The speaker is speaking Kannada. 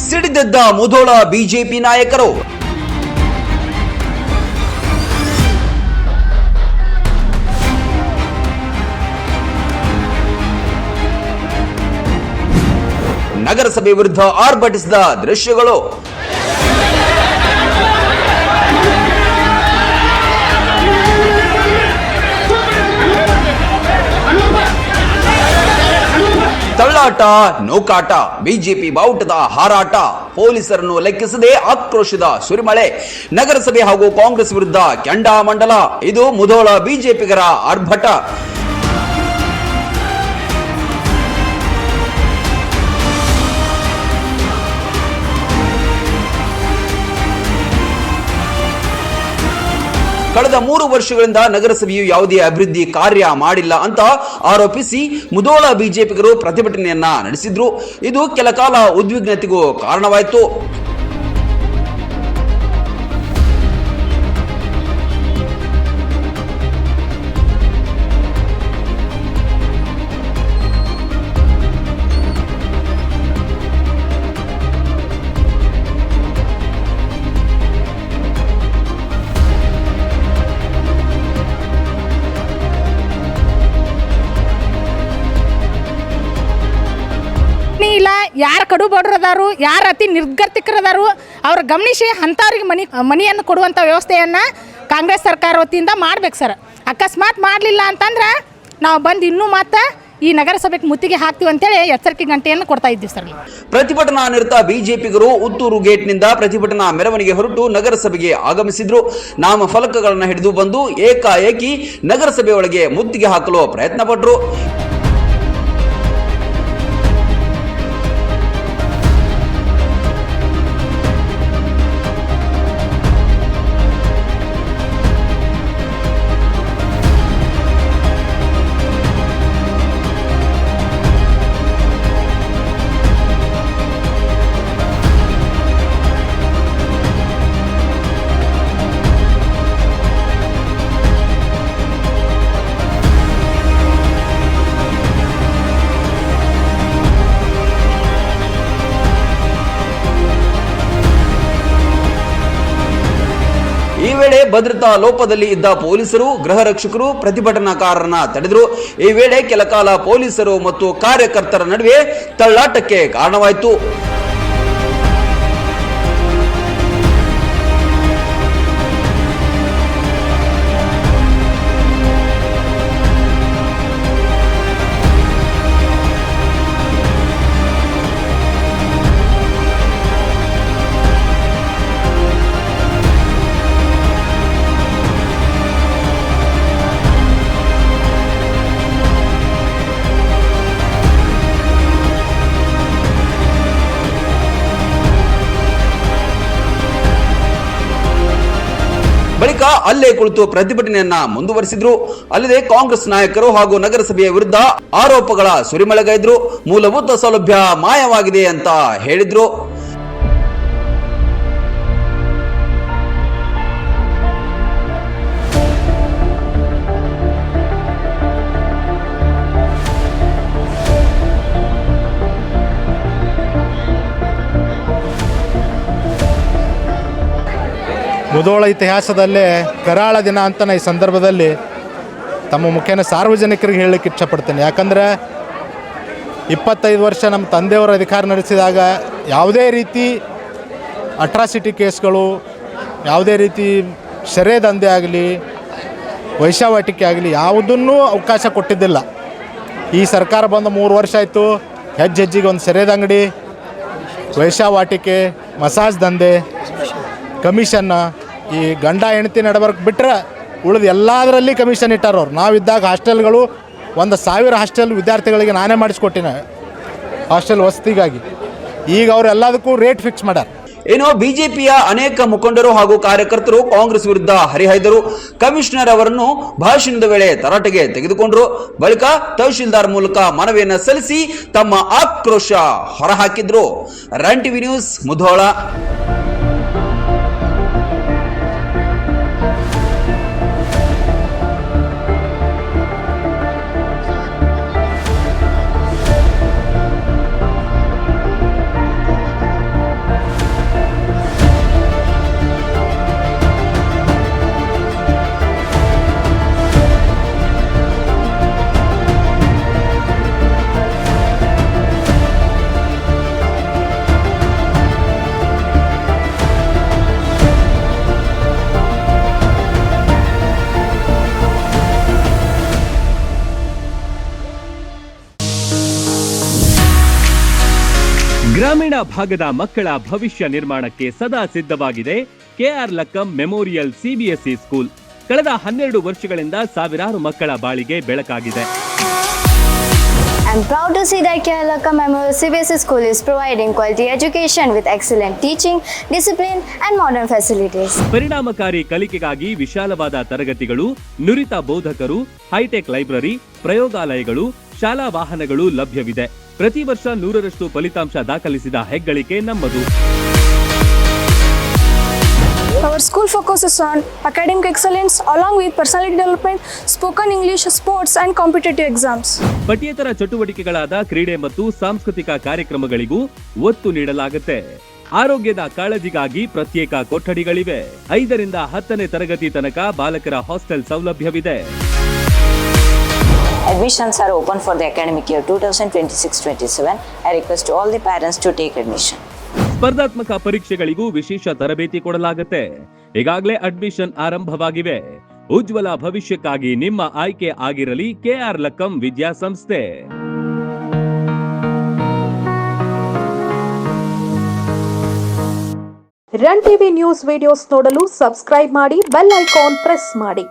ಸಿಡಿದೆದ್ದ ಮುಧೋಳ ಬಿಜೆಪಿ ನಾಯಕರು. ನಗರಸಭೆ ವಿರುದ್ಧ ಆರ್ಭಟಿಸಿದ ದೃಶ್ಯಗಳು. ತಳ್ಳಾಟ, ನೂಕಾಟ, ಬಿಜೆಪಿ ಬಾವುಟದ ಹಾರಾಟ, ಪೊಲೀಸರನ್ನು ಲೆಕ್ಕಿಸದೆ ಆಕ್ರೋಶದ ಸುರಿಮಳೆ. ನಗರಸಭೆ ಹಾಗೂ ಕಾಂಗ್ರೆಸ್ ವಿರುದ್ಧ ಕೆಂಡಾಮಂಡಲ. ಇದು ಮುಧೋಳ ಬಿಜೆಪಿಗರ ಆರ್ಭಟ. ಕಳೆದ 3 ವರ್ಷಗಳಿಂದ ನಗರಸಭೆಯು ಯಾವುದೇ ಅಭಿವೃದ್ಧಿ ಕಾರ್ಯ ಮಾಡಿಲ್ಲ ಅಂತ ಆರೋಪಿಸಿ ಮುಧೋಳ ಬಿಜೆಪಿಗರು ಪ್ರತಿಭಟನೆಯನ್ನ ನಡೆಸಿದ್ರು. ಇದು ಕೆಲ ಕಾಲ ಉದ್ವಿಗ್ನತೆಗೂ ಕಾರಣವಾಯಿತು. ಇಲ್ಲ, ಯಾರು ಕಡು ಬಡ್ರದಾರು, ಯಾರು ಅತಿ ನಿರ್ಗತಿಕರದಾರು ಅವ್ರ ಗಮನಿಸಿ ಅಂಥವ್ರಿಗೆ ಮನೆಯನ್ನು ಕೊಡುವಂಥ ವ್ಯವಸ್ಥೆಯನ್ನು ಕಾಂಗ್ರೆಸ್ ಸರ್ಕಾರ ವತಿಯಿಂದ ಮಾಡ್ಬೇಕು ಸರ್. ಅಕಸ್ಮಾತ್ ಮಾಡಲಿಲ್ಲ ಅಂತಂದ್ರೆ ನಾವು ಬಂದು ಇನ್ನೂ ಮತ್ತೆ ಈ ನಗರಸಭೆಗೆ ಮುತ್ತಿಗೆ ಹಾಕ್ತೀವಿ ಅಂತೇಳಿ ಎಚ್ಚರಿಕೆ ಗಂಟೆಯನ್ನು ಕೊಡ್ತಾ ಇದ್ದೀವಿ ಸರ್. ಪ್ರತಿಭಟನಾ ನಿರತ ಬಿಜೆಪಿಗರು ಉತ್ತೂರು ಗೇಟ್ನಿಂದ ಪ್ರತಿಭಟನಾ ಮೆರವಣಿಗೆ ಹೊರಟು ನಗರಸಭೆಗೆ ಆಗಮಿಸಿದ್ರು. ನಾಮಫಲಕಗಳನ್ನು ಹಿಡಿದು ಬಂದು ಏಕಾಏಕಿ ನಗರಸಭೆ ಒಳಗೆ ಮುತ್ತಿಗೆ ಹಾಕಲು ಪ್ರಯತ್ನ ಪಟ್ಟರು. ಈ ವೇಳೆ ಭದ್ರತಾ ಲೋಪದಲ್ಲಿ ಇದ್ದ ಪೊಲೀಸರು, ಗೃಹ ರಕ್ಷಕರು ಪ್ರತಿಭಟನಾಕಾರರನ್ನ ತಡೆದರು. ಈ ವೇಳೆ ಕೆಲ ಕಾಲ ಪೊಲೀಸರು ಮತ್ತು ಕಾರ್ಯಕರ್ತರ ನಡುವೆ ತಳ್ಳಾಟಕ್ಕೆ ಕಾರಣವಾಯಿತು. ಬಳಿಕ ಅಲ್ಲೇ ಕುಳಿತು ಪ್ರತಿಭಟನೆಯನ್ನ ಮುಂದುವರಿಸಿದ್ರು. ಅಲ್ಲದೆ ಕಾಂಗ್ರೆಸ್ ನಾಯಕರು ಹಾಗೂ ನಗರಸಭೆಯ ವಿರುದ್ಧ ಆರೋಪಗಳ ಸುರಿಮಳೆಗೈದ್ರು. ಮೂಲಭೂತ ಸೌಲಭ್ಯ ಮಾಯವಾಗಿದೆ ಅಂತ ಹೇಳಿದ್ರು. ಮುಧೋಳ ಇತಿಹಾಸದಲ್ಲೇ ಕರಾಳ ದಿನ ಅಂತ ಈ ಸಂದರ್ಭದಲ್ಲಿ ತಮ್ಮ ಮುಖೇನ ಸಾರ್ವಜನಿಕರಿಗೆ ಹೇಳಲಿಕ್ಕೆ ಇಷ್ಟಪಡ್ತೇನೆ. ಯಾಕಂದರೆ 25 ವರ್ಷ ನಮ್ಮ ತಂದೆಯವರ ಅಧಿಕಾರ ನಡೆಸಿದಾಗ ಯಾವುದೇ ರೀತಿ ಅಟ್ರಾಸಿಟಿ ಕೇಸ್ಗಳು, ಯಾವುದೇ ರೀತಿ ಸೆರೆ ದಂಧೆ ಆಗಲಿ, ವೈಶ್ಯಾವಾಟಿಕೆ ಆಗಲಿ ಯಾವುದನ್ನೂ ಅವಕಾಶ ಕೊಟ್ಟಿದ್ದಿಲ್ಲ. ಈ ಸರ್ಕಾರ ಬಂದ 3 ವರ್ಷ ಆಯಿತು. ಹೆಜ್ಜೆಜ್ಜಿಗೆ ಒಂದು ಸೆರೆದ ಅಂಗಡಿ, ವೈಶ್ಯಾವಾಟಿಕೆ, ಮಸಾಜ್ ದಂಧೆ, ಕಮಿಷನ್ನ, ಈ ಗಂಡ ಹೆಂಡತಿ ನಡಬರ್ಕ್ ಬಿಟ್ಟರೆ ಉಳಿದು ಎಲ್ಲದರಲ್ಲಿ ಕಮಿಷನ್ ಇಟ್ಟಾರವ್ರು. ನಾವಿದ್ದಾಗ ಹಾಸ್ಟೆಲ್ಗಳು 1,000 ಹಾಸ್ಟೆಲ್ ವಿದ್ಯಾರ್ಥಿಗಳಿಗೆ ನಾನೇ ಮಾಡಿಸ್ಕೊಟ್ಟಿನ ಹಾಸ್ಟೆಲ್ ವಸತಿಗಾಗಿ. ಈಗ ಅವ್ರು ಎಲ್ಲದಕ್ಕೂ ರೇಟ್ ಫಿಕ್ಸ್ ಮಾಡ್ಯಾರ. ಏನೋ ಬಿಜೆಪಿಯ ಅನೇಕ ಮುಖಂಡರು ಹಾಗೂ ಕಾರ್ಯಕರ್ತರು ಕಾಂಗ್ರೆಸ್ ವಿರುದ್ಧ ಹರಿಹಾಯ್ದರು. ಕಮಿಷನರ್ ಅವರನ್ನು ಭಾಷಣದ ವೇಳೆ ತರಾಟೆಗೆ ತೆಗೆದುಕೊಂಡರು. ಬಳಿಕ ತಹಶೀಲ್ದಾರ್ ಮೂಲಕ ಮನವಿಯನ್ನು ಸಲ್ಲಿಸಿ ತಮ್ಮ ಆಕ್ರೋಶ ಹೊರಹಾಕಿದ್ರು. Run TV news, Mudhol. ಗ್ರಾಮೀಣ ಭಾಗದ ಮಕ್ಕಳ ಭವಿಷ್ಯ ನಿರ್ಮಾಣಕ್ಕೆ ಸದಾ ಸಿದ್ಧವಾಗಿದೆ KR Lakkam memorial CBSE school. ಕಳೆದ 12 ವರ್ಷಗಳಿಂದ ಸಾವಿರಾರು ಮಕ್ಕಳ ಬಾಳಿಗೆ ಬೆಳಕಾಗಿದೆ. I'm proud to see that Kerala Lakkam Memorial CBSE School is providing quality education with excellent teaching, discipline and modern facilities. ಪರಿಣಾಮಕಾರಿ ಕಲಿಕೆಗಾಗಿ ವಿಶಾಲವಾದ ತರಗತಿಗಳು, ನುರಿತ ಬೋಧಕರು, ಹೈಟೆಕ್ ಲೈಬ್ರರಿ, ಪ್ರಯೋಗಾಲಯಗಳು, ಶಾಲಾ ವಾಹನಗಳು ಲಭ್ಯವಿದೆ. ಪ್ರತಿ ವರ್ಷ 100ರಷ್ಟು ಫಲಿತಾಂಶ ದಾಖಲಿಸಿದ ಹೆಗ್ಗಳಿಕೆ ನಮ್ಮದು. Our school focuses on academic excellence along with personality development, spoken English, sports and competitive exams. ಪಠ್ಯೇತರ ಚಟುವಟಿಕೆಗಳಾದ ಕ್ರೀಡೆ ಮತ್ತು ಸಾಂಸ್ಕೃತಿಕ ಕಾರ್ಯಕ್ರಮಗಳಿಗೂ ಒತ್ತು ನೀಡಲಾಗುತ್ತೆ. ಆರೋಗ್ಯದ ಕಾಳಜಿಗಾಗಿ ಪ್ರತ್ಯೇಕ ಕೊಠಡಿಗಳಿವೆ. 5ರಿಂದ 10ನೇ ತರಗತಿ ತನಕ ಬಾಲಕರ ಹಾಸ್ಟೆಲ್ ಸೌಲಭ್ಯವಿದೆ. Admissions are open for the academic year 2026-27. I request all the parents to take admission. ಸ್ಪರ್ಧಾತ್ಮಕ ಪರೀಕ್ಷೆಗಳಿಗೂ ವಿಶೇಷ ತರಬೇತಿ ಕೊಡಲಾಗುತ್ತೆ. ಈಗಾಗಲೇ ಅಡ್ಮಿಷನ್ ಆರಂಭವಾಗಿವೆ. ಉಜ್ವಲ ಭವಿಷ್ಯಕ್ಕಾಗಿ ನಿಮ್ಮ ಆಯ್ಕೆ ಆಗಿರಲಿ ಕೆಆರ್ ಲಕ್ಕಂ ವಿದ್ಯಾಸಂಸ್ಥೆ. ರನ್ ಟಿವಿ ನ್ಯೂಸ್ ವಿಡಿಯೋಸ್ ನೋಡಲು ಸಬ್ಸ್ಕ್ರೈಬ್ ಮಾಡಿ, ಬೆಲ್ ಐಕಾನ್ ಪ್ರೆಸ್ ಮಾಡಿ.